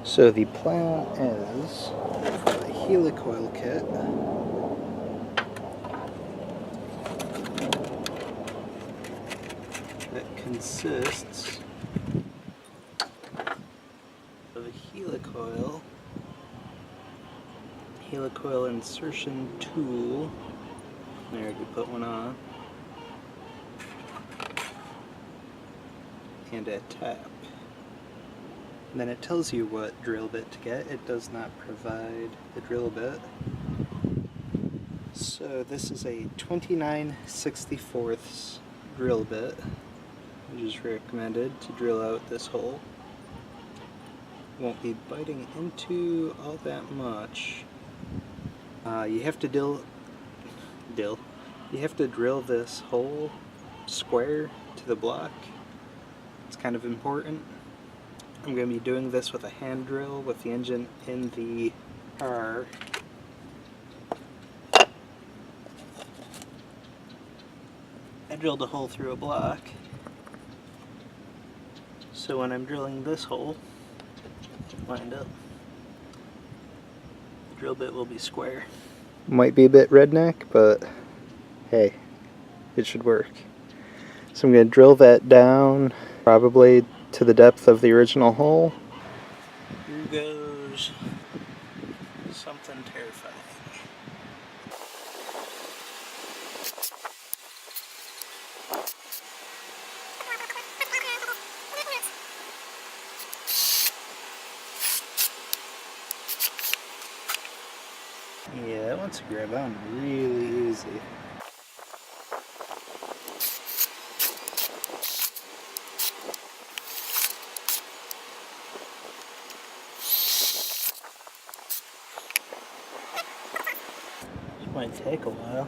So the plan is a helicoil kit. That consists of a helicoil insertion tool. I already put one on. And a tap. And then it tells you what drill bit to get. It does not provide the drill bit. So this is a 29/64 drill bit, which is recommended to drill out this hole. Won't be biting into all that much. You have to you have to drill this hole square to the block. It's kind of important. I'm going to be doing this with a hand drill with the engine in the car. I drilled a hole through a block, so when I'm drilling this hole, lined up, the drill bit will be square. Might be a bit redneck, but hey, it should work. So I'm going to drill that down, probably to the depth of the original hole. Here goes something terrifying. Yeah, that wants to grab on really easy. This might take a while.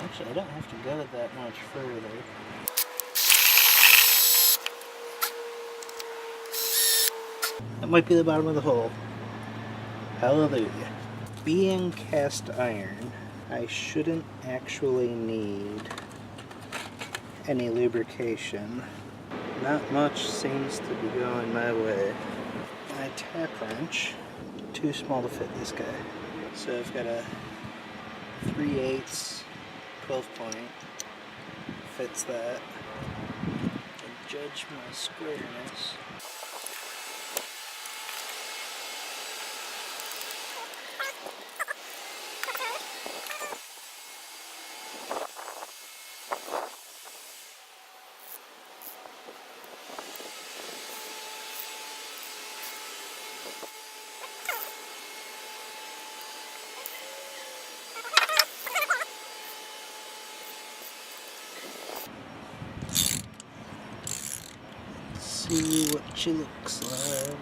Actually, I don't have to go that much further. That might be the bottom of the hole. Hallelujah. Being cast iron, I shouldn't actually need any lubrication. Not much seems to be going my way. My tap wrench, too small to fit this guy. So I've got a 3/8 12 point, fits that. And judge my squareness. See what she looks like.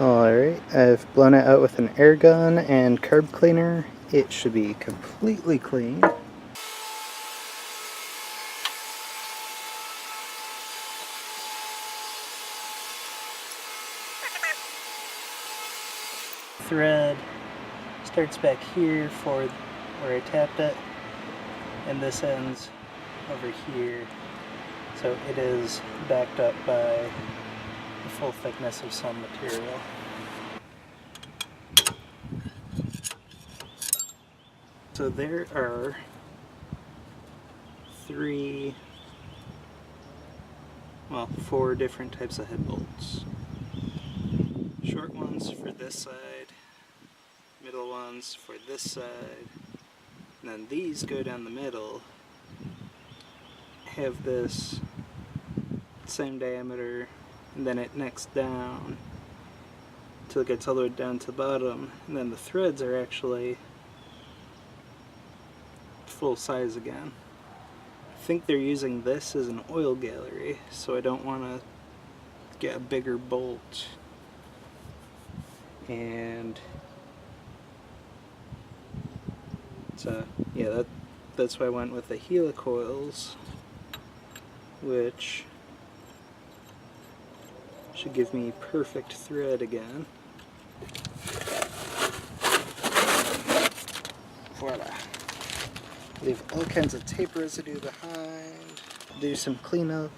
Alright, I've blown it out with an air gun and carb cleaner. It should be completely clean. Thread starts back here for where I tapped it, and this ends over here. So it is backed up by the full thickness of some material. So there are four different types of head bolts. Short ones for this side, middle ones for this side, and then these go down the middle, have this same diameter, and then it necks down until it gets all the way down to the bottom, and then the threads are actually full size again. I think they're using this as an oil gallery, so I don't want to get a bigger bolt. And so yeah, that's why I went with the helicoils, which Should give me perfect thread again. Voila. Leave all kinds of tape residue behind. Do some cleanup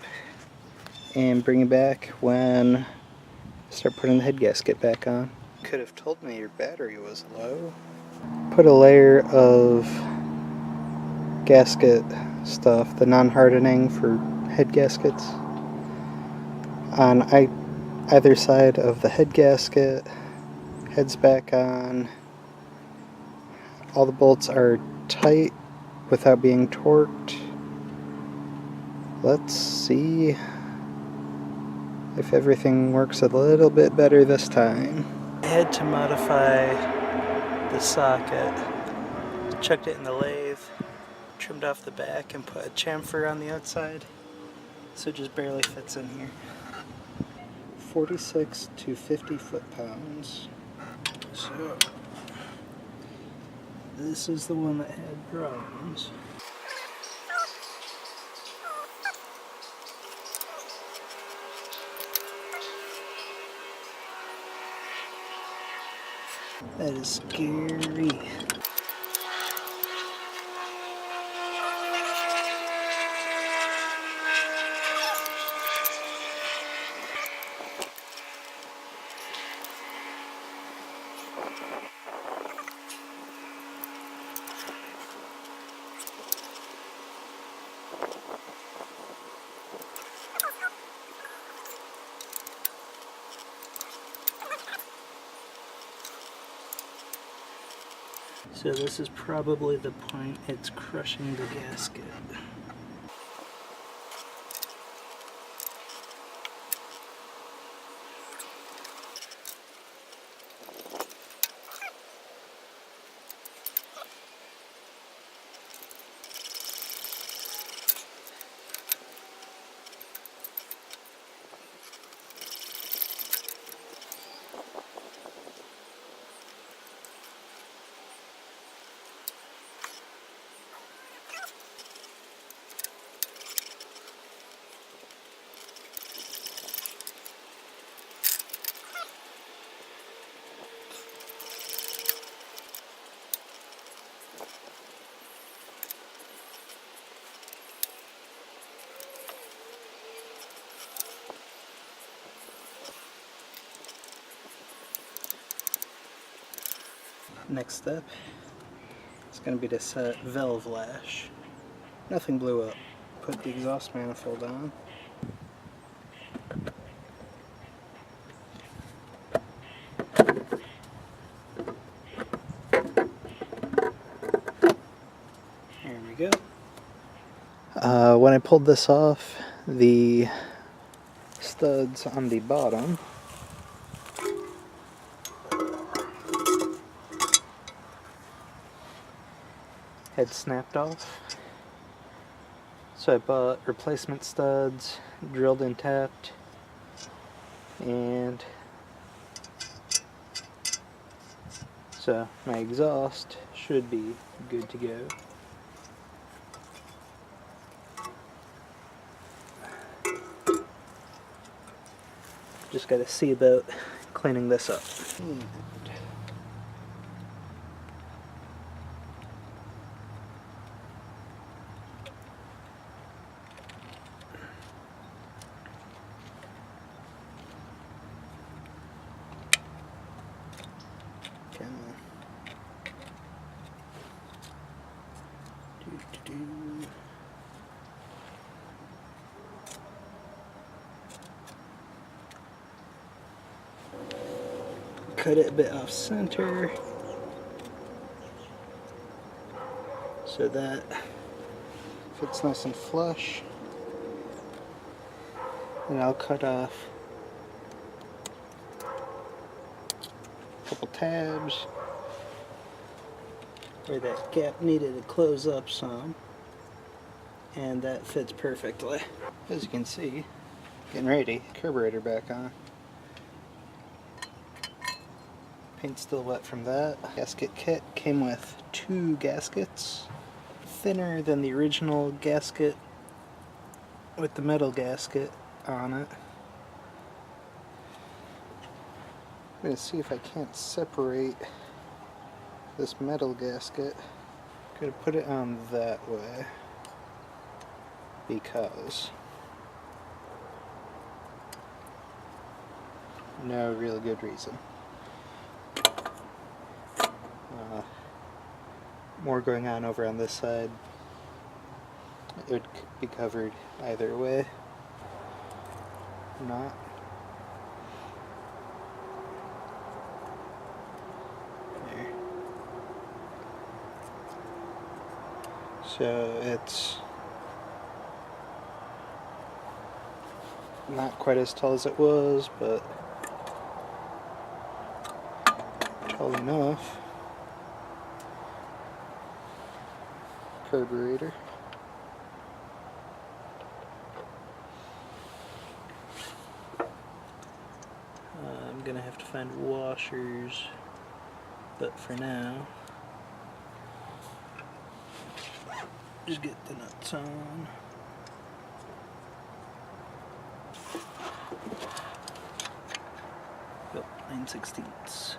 and bring it back when I start putting the head gasket back on. Could have told me your battery was low. Put a layer of gasket stuff, the non-hardening for head gaskets, on either side of the head gasket. Head's back on. All the bolts are tight without being torqued. Let's see if everything works a little bit better this time. I had to modify the socket. Chucked it in the lathe, trimmed off the back, and put a chamfer on the outside, so it just barely fits in here. 46 to 50 foot-pounds. So this is the one that had problems. That is scary. So this is probably the point it's crushing the gasket. Next step is going to be to set valve lash. Nothing blew up. Put the exhaust manifold on. There we go. When I pulled this off, the studs on the bottom had snapped off. So I bought replacement studs, drilled and tapped, and so my exhaust should be good to go. Just gotta see about cleaning this up. Cut it a bit off center so that fits nice and flush. And I'll cut off a couple tabs where that gap needed to close up some, and that fits perfectly. As you can see, getting ready, carburetor back on. Paint's still wet from that. Gasket kit came with 2 gaskets, thinner than the original gasket with the metal gasket on it. I'm going to see if I can't separate this metal gasket. I'm going to put it on that way because no real good reason. More going on over on this side. It would be covered either way. Not. There. So it's not quite as tall as it was, but tall enough. Carburetor. I'm gonna have to find washers, but for now, just get the nuts on. Yep, 9/16.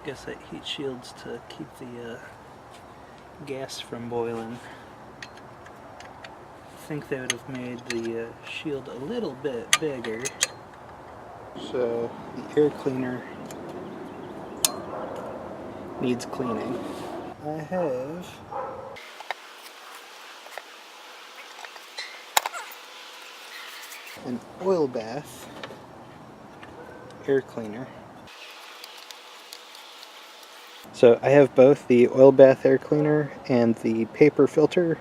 Guess that heat shields to keep the gas from boiling. I think they would have made the shield a little bit bigger. So the air cleaner needs cleaning. I have an oil bath air cleaner. So I have both the oil bath air cleaner and the paper filter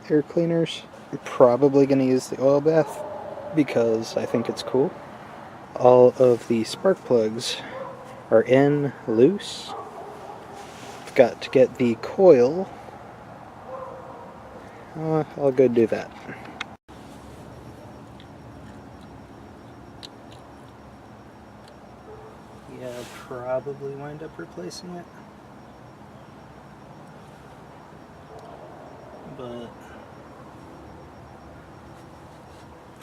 air cleaners. I'm probably going to use the oil bath because I think it's cool. All of the spark plugs are in loose. I've got to get the coil. I'll go do that. Yeah, I'll probably wind up replacing it. But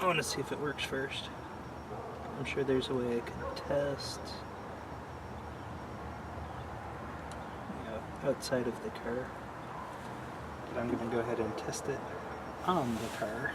I want to see if it works first. I'm sure there's a way I can test, outside of the car. But I'm going to go ahead and test it on the car.